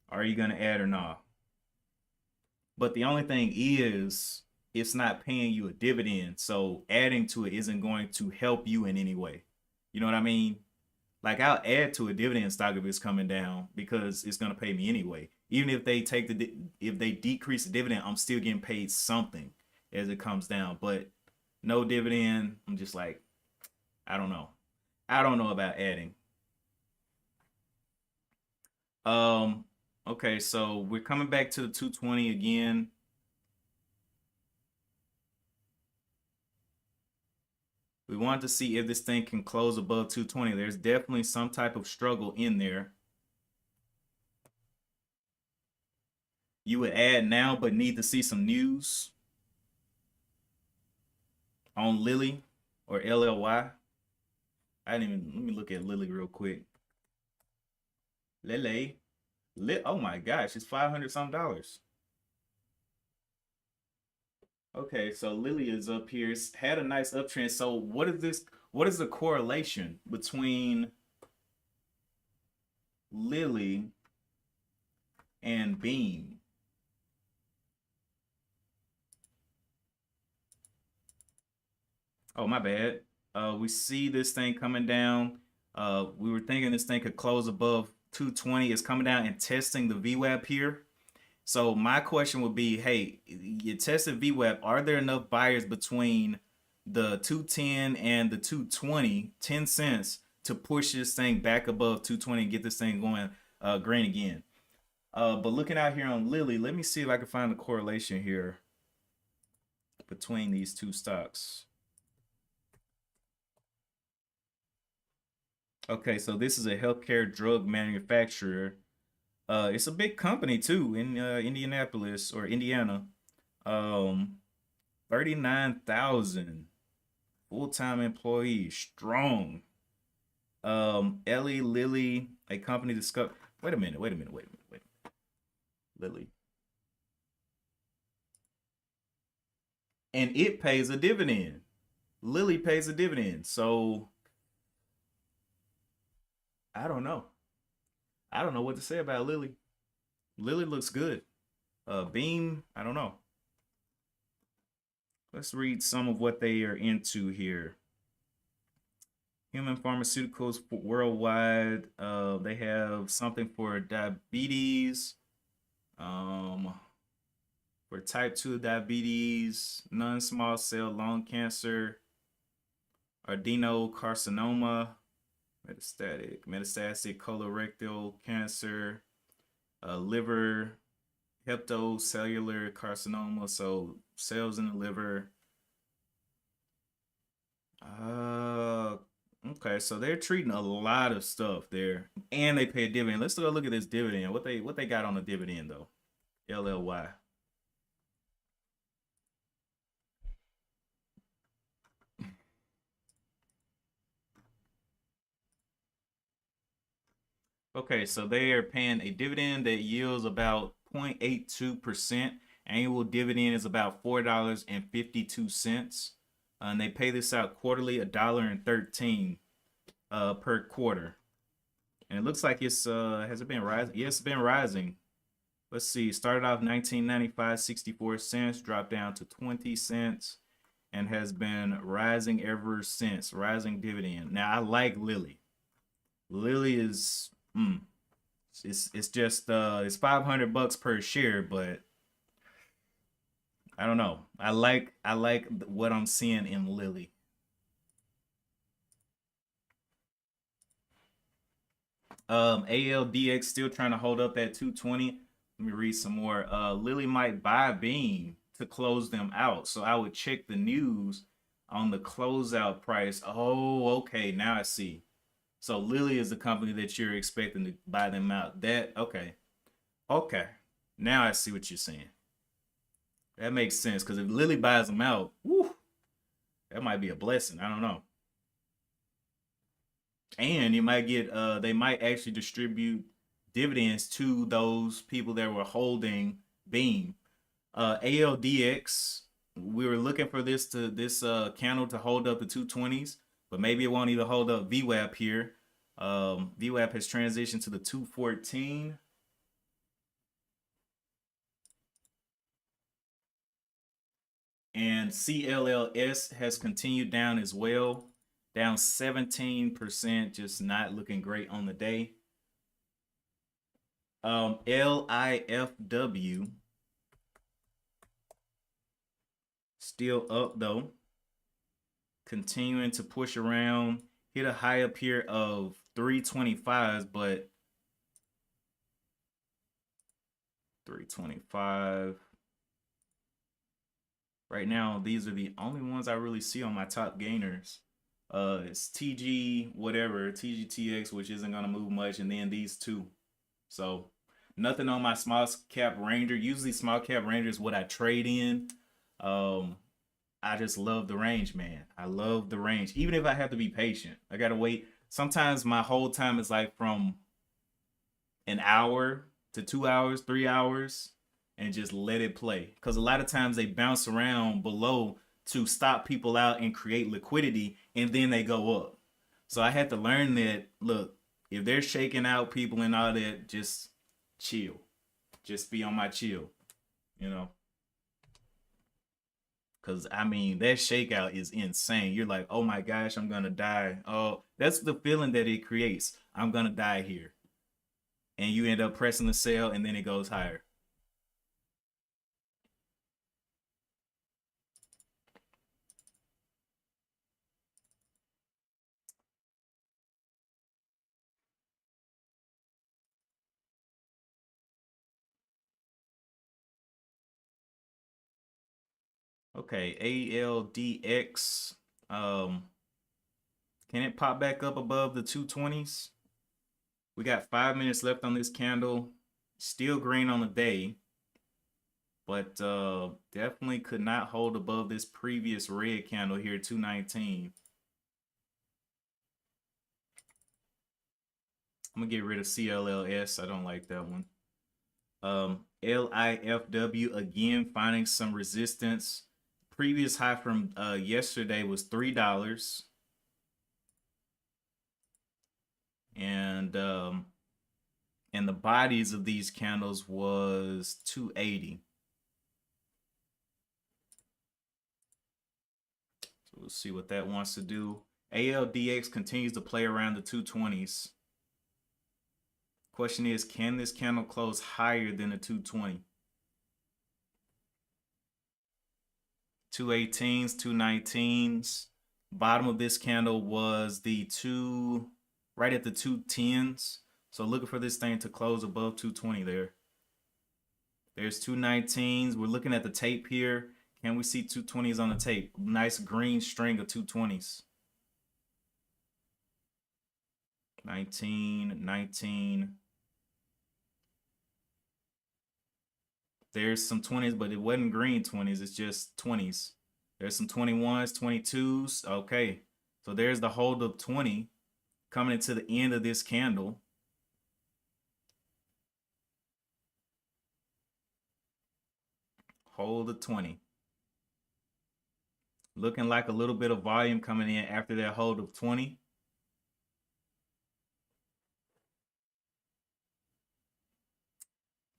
A: are you going to add or not? But the only thing is, it's not paying you a dividend, so adding to it isn't going to help you in any way. You know what I mean? Like I'll add to a dividend stock if it's coming down because it's gonna pay me anyway. Even if they if they decrease the dividend, I'm still getting paid something as it comes down. But no dividend, I'm just like, I don't know. I don't know about adding. Um, okay, so we're coming back to the 220 again. We want to see if this thing can close above 220. There's definitely some type of struggle in there. You would add now, but need to see some news on Lily or LLY. I didn't even, let me look at Lily real quick. Lily. Oh my gosh, it's 500 some dollars. Okay, so Lily is up here. It's had a nice uptrend. So what is this? What is the correlation between Lily and Beam? Oh, my bad. We see this thing coming down. We were thinking this thing could close above 220. It's coming down and testing the VWAP here. So my question would be, hey, you tested VWAP. Are there enough buyers between the 210 and the 220, 10 cents, to push this thing back above 220 and get this thing going green again? But looking out here on Lily, let me see if I can find the correlation here between these two stocks. Okay, so this is a healthcare drug manufacturer. It's a big company too in Indianapolis or Indiana. 39,000 full-time employees, strong. Ellie Lilly, a company discovered. Wait a minute. Lily. and it pays a dividend. Lilly pays a dividend. So I don't know. I don't know what to say about Lilly. Lilly looks good. Beam, I don't know. Let's read some of what they are into here. Human pharmaceuticals worldwide. They have something for diabetes, um, for type 2 diabetes, non-small cell lung cancer, adenocarcinoma, metastatic colorectal cancer, liver, hepatocellular carcinoma, so cells in the liver. Okay, so they're treating a lot of stuff there, and they pay a dividend. Let's go look at this dividend. What they got on the dividend though? LLY. Okay, so they are paying a dividend that yields about 0.82%. Annual dividend is about $4.52. And they pay this out quarterly, $1.13 per quarter. And it looks like it's has it been rising? Yes, it's been rising. Let's see. Started off 1995, 64 cents, dropped down to 20 cents, and has been rising ever since. Rising dividend. Now I like Lilly. Lilly is it's just it's 500 bucks per share, but I don't know. I like what I'm seeing in Lilly. ALDX still trying to hold up that 220. Let me read some more. Lilly might buy Beam to close them out. So I would check the news on the closeout price. Oh, okay. Now I see. So Lilly is the company that you're expecting to buy them out. That okay. Okay. Now I see what you're saying. That makes sense because if Lilly buys them out, whew, that might be a blessing. I don't know. And you might get they might actually distribute dividends to those people that were holding Beam. ALDX, we were looking for this candle to hold up the 220s, but maybe it won't even hold up VWAP here. VWAP has transitioned to the 214. And CLLS has continued down as well, down 17%, just not looking great on the day. LIFW still up though, continuing to push around, hit a high up here of 325s, but 325 right now, these are the only ones I really see on my top gainers. It's TG whatever, TGTX, which isn't gonna move much, and then these two. So nothing on my small cap ranger. Usually small cap ranger is what I trade in. Um, I just love the range, man. I love the range. Even if I have to be patient, I gotta wait. Sometimes my whole time is like from an hour to 2 hours, 3 hours, and just let it play. Because a lot of times they bounce around below to stop people out and create liquidity, and then they go up. So I had to learn that, look, if they're shaking out people and all that, just chill. Just be on my chill, you know? Because, I mean, that shakeout is insane. You're like, oh my gosh, I'm going to die. Oh, that's the feeling that it creates. I'm going to die here. And you end up pressing the sell, and then it goes higher. Okay, ALDX. Um, can it pop back up above the 220s? We got 5 minutes left on this candle. Still green on the day, but definitely could not hold above this previous red candle here, 219. I'm gonna get rid of CLLS. I don't like that one. LIFW again finding some resistance. previous high from yesterday was $3, and the bodies of these candles was 280. So we'll see what that wants to do. ALDX continues to play around the 220s. Question is, can this candle close higher than the 220? 218s, 219s. Bottom of this candle was right at the 210s. So looking for this thing to close above 220 there. There's 219s. We're looking at the tape here. Can we see 220s on the tape? Nice green string of 220s. 19, 19. There's some 20s, but it wasn't green 20s. It's just 20s. There's some 21s, 22s. Okay. So there's the hold of 20 coming into the end of this candle. Hold of 20. Looking like a little bit of volume coming in after that hold of 20.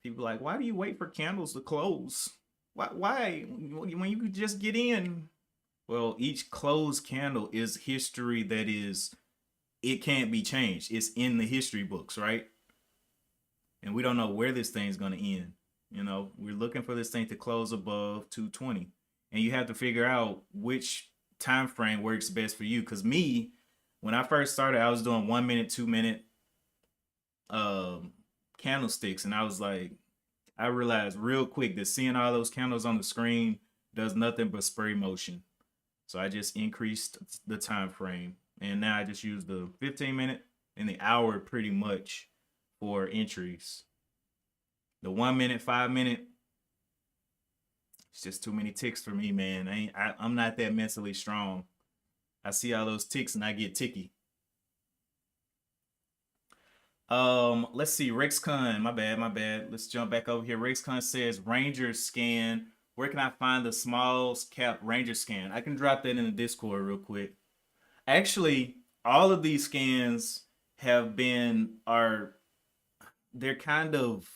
A: People are like, why do you wait for candles to close? Why? When you could just get in? Well, each closed candle is history that is, it can't be changed. It's in the history books, right? And we don't know where this thing's going to end. You know, we're looking for this thing to close above 220. And you have to figure out which time frame works best for you. Because me, when I first started, I was doing 1 minute, 2 minute candlesticks, and I was like, I realized real quick that seeing all those candles on the screen does nothing but spray motion. So I just increased the time frame, and now I just use the 15-minute and the hour pretty much for entries. The 1 minute, 5 minute, it's just too many ticks for me, man. I'm not that mentally strong. I see all those ticks and I get ticky. Let's see. RexCon, my bad. Let's jump back over here. RexCon says Ranger scan. Where can I find the small cap Ranger scan? I can drop that in the Discord real quick. Actually, all of these scans they're kind of,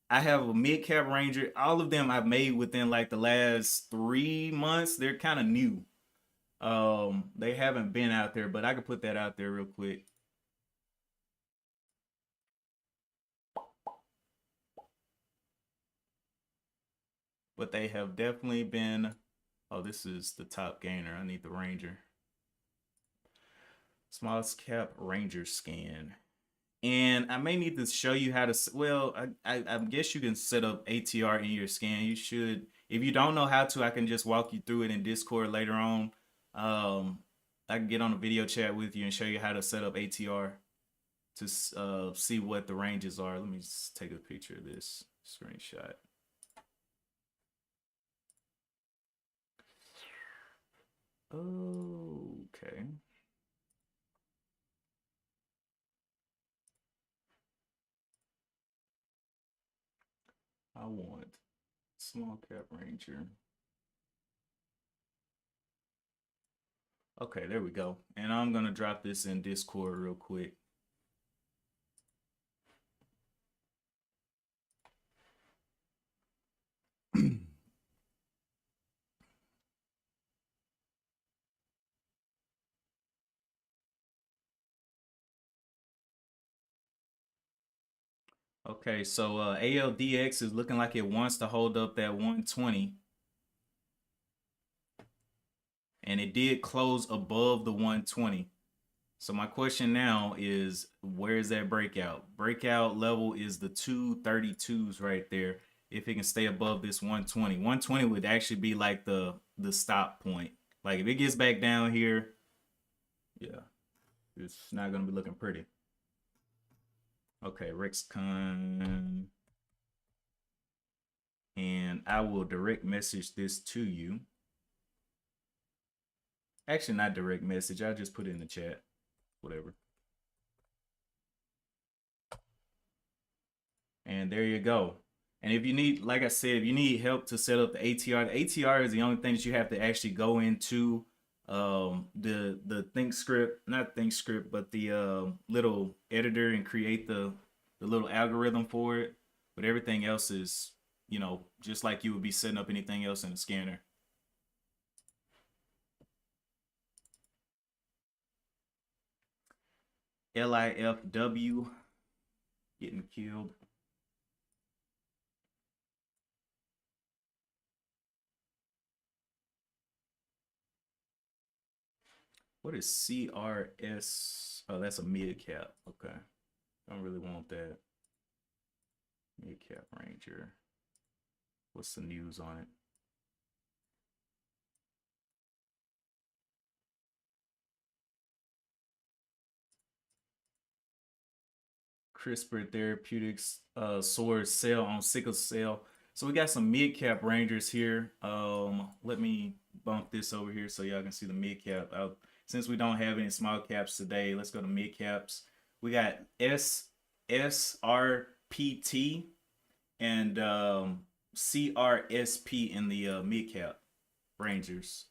A: I have a mid cap Ranger. All of them I've made within like the last 3 months. They're kind of new. They haven't been out there, but I can put that out there real quick. But they have definitely been, oh, this is the top gainer. I need the Ranger. Smallest cap Ranger scan. And I may need to show you how to, well, I guess you can set up ATR in your scan. You should, if you don't know how to, I can just walk you through it in Discord later on. I can get on a video chat with you and show you how to set up ATR to see what the ranges are. Let me just take a picture of this screenshot. Okay. I want small cap Ranger. Okay, there we go. And I'm gonna drop this in Discord real quick. Okay, so ALDX is looking like it wants to hold up that 120. And it did close above the 120. So my question now is, where is that breakout? Breakout level is the 232s right there. If it can stay above this 120. 120 would actually be like the stop point. Like if it gets back down here, yeah, it's not gonna be looking pretty. Okay, RexCon. And I will direct message this to you. Actually, not direct message. I'll just put it in the chat. Whatever. And there you go. And if you need, like I said, if you need help to set up the ATR is the only thing that you have to actually go into the think script, not think script, but the little editor and create the little algorithm for it. But everything else is, you know, just like you would be setting up anything else in a scanner. LIFW getting killed. What is CRS? Oh, that's a mid cap. Okay. Don't really want that. Mid cap ranger. What's the news on it? CRISPR Therapeutics soars sell on sickle cell. So we got some mid cap rangers here. Let me bump this over here so y'all can see the mid cap. Since we don't have any small caps today, let's go to mid caps. We got SRPT and CRSP in the mid cap rangers.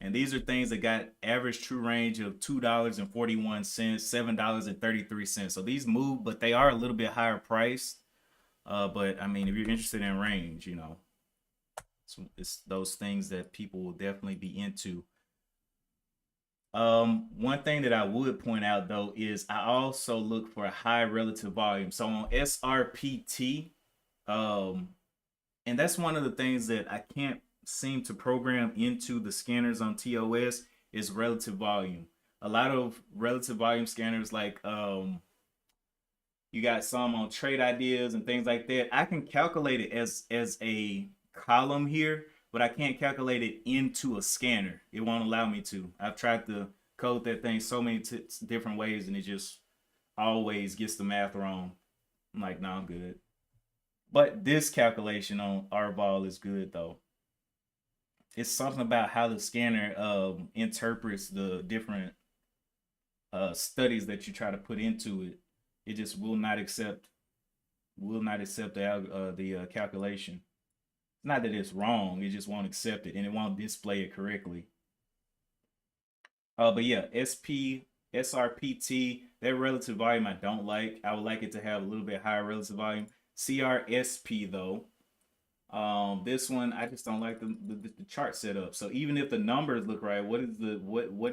A: And these are things that got average true range of $2.41, $7.33. So these move, but they are a little bit higher priced. But I mean, if you're interested in range, you know, it's those things that people will definitely be into. One thing that I would point out though is I also look for a high relative volume. So on SRPT, and that's one of the things that I can't seem to program into the scanners on TOS is relative volume. A lot of relative volume scanners, like you got some on trade ideas and things like that. I can calculate it as a column here, but I can't calculate it into a scanner. It won't allow me to. I've tried to code that thing so many different ways, and it just always gets the math wrong. I'm like, no, I'm good. But this calculation on RVol is good though. It's something about how the scanner interprets the different studies that you try to put into it. It just will not accept the calculation. It's not that it's wrong; it just won't accept it, and it won't display it correctly. But yeah, SRPT, that relative volume I don't like. I would like it to have a little bit higher relative volume. CRSP though, this one I just don't like the chart setup. So even if the numbers look right, what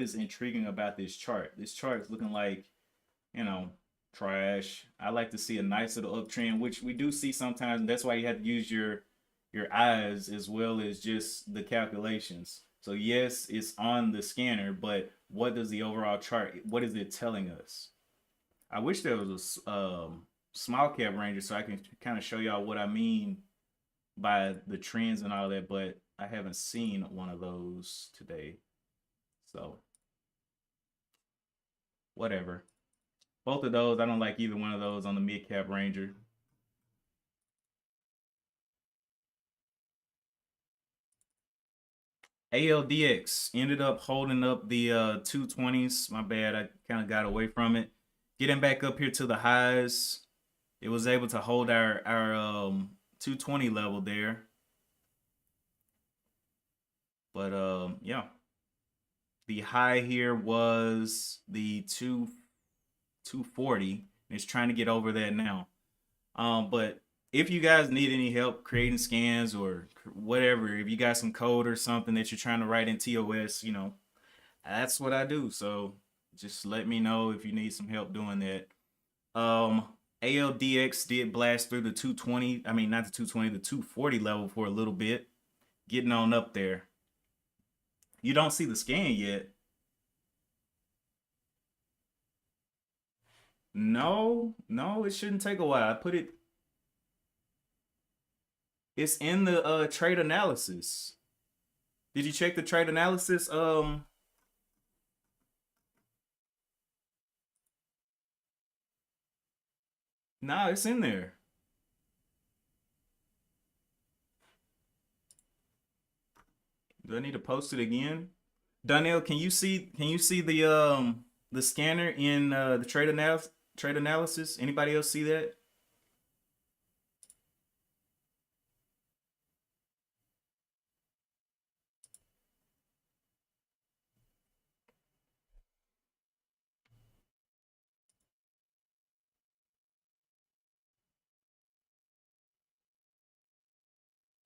A: is intriguing about this chart? This chart is looking like, you know, trash. I like to see a nice little uptrend, which we do see sometimes, and that's why you have to use your eyes as well as just the calculations. So yes, it's on the scanner, but what does the overall chart? What is it telling us? I wish there was a small cap ranger so I can kind of show y'all what I mean by the trends and all that, but I haven't seen one of those today. So whatever. Both of those, I don't like either one of those on the mid cap ranger. ALDX ended up holding up the 220s. My bad, I kind of got away from it. Getting back up here to the highs, it was able to hold our 220 level there. But yeah, the high here was the 240. It's trying to get over that now. But if you guys need any help creating scans or whatever, if you got some code or something that you're trying to write in TOS, you know, that's what I do. So just let me know if you need some help doing that. ALDX did blast through the 220. I mean, not the 220, the 240 level for a little bit, getting on up there. You don't see the scan yet. No, no, it shouldn't take a while. I put it. It's in the trade analysis. Did you check the trade analysis? Nah, it's in there. Do I need to post it again? Donnell, can you see the scanner in the trade analysis? Anybody else see that?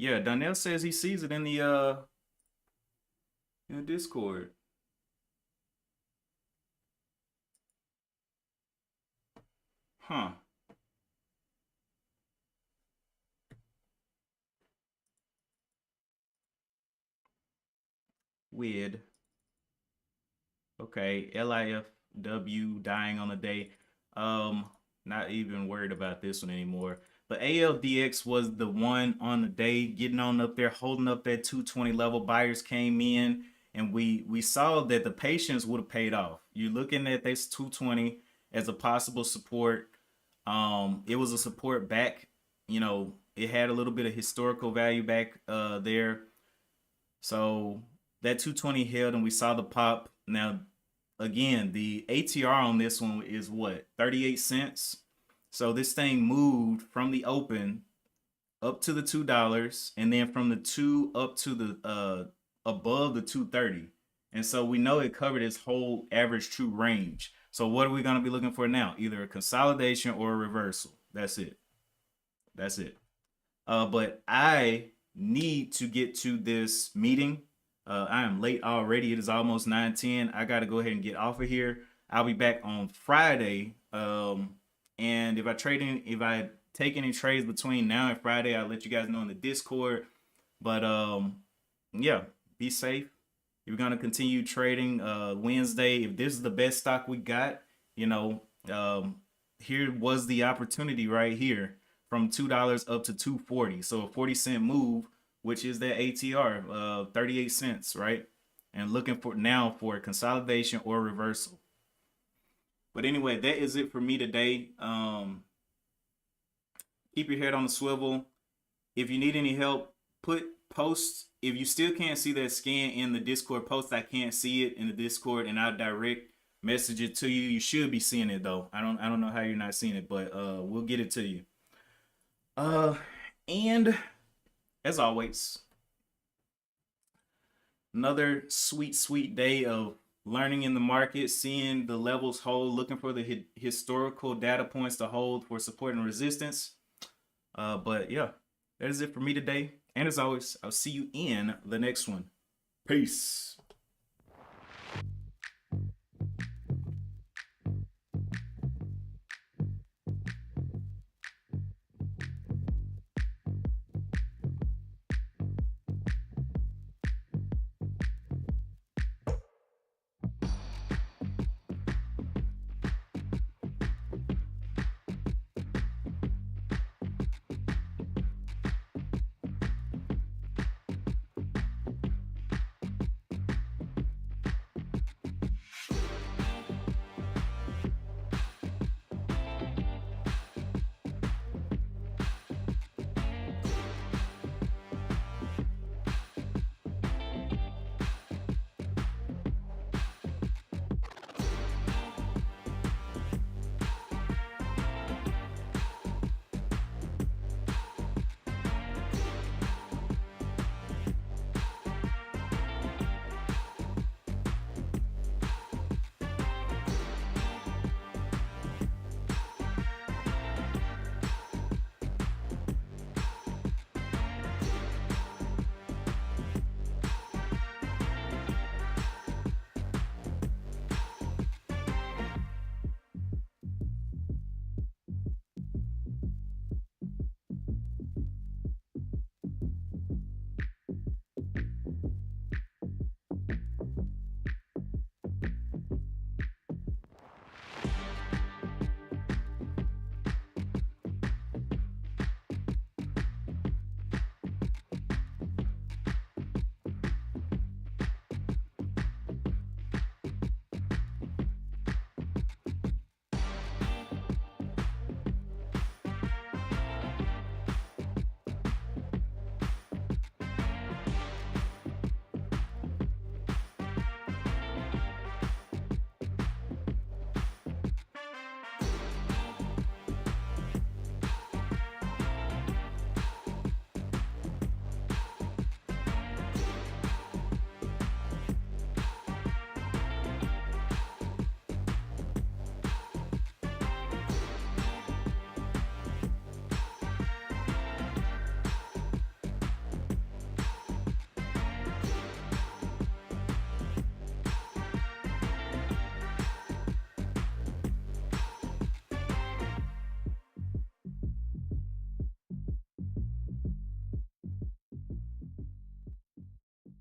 A: Yeah, Donnell says he sees it in the Discord. Huh. Weird. Okay, LIFW dying on the day. Um, Not even worried about this one anymore. But ALDX was the one on the day, getting on up there, holding up that 220 level. Buyers came in, and we saw that the patience would have paid off. You're looking at this 220 as a possible support. It was a support back. It had a little bit of historical value back there. So that 220 held, and we saw the pop. Now, again, the ATR on this one is what, 38 cents. So this thing moved from the open up to the $2, and then from the two up to the above the 230. And so we know it covered its whole average true range. So what are we going to be looking for now? Either a consolidation or a reversal. That's it. That's it. But I need to get to this meeting. I am late already. It is almost 9:10. I got to go ahead and get off of here. I'll be back on Friday. And if I take any trades between now and Friday, I'll let you guys know in the Discord. But yeah, be safe. You're gonna continue trading Wednesday. If this is the best stock we got, here was the opportunity right here from $2 up to 240. So a 40-cent move, which is that ATR, 38 cents, right? And looking for now for a consolidation or reversal. But anyway, that is it for me today. Keep your head on the swivel. If you need any help, post. If you still can't see that scan in the Discord post, I can't see it in the Discord, and I'll direct message it to you. You should be seeing it though. I don't know how you're not seeing it, but we'll get it to you. And as always, another sweet day of learning in the market, seeing the levels hold, looking for the historical data points to hold for support and resistance. But yeah, that is it for me today. And as always, I'll see you in the next one. Peace.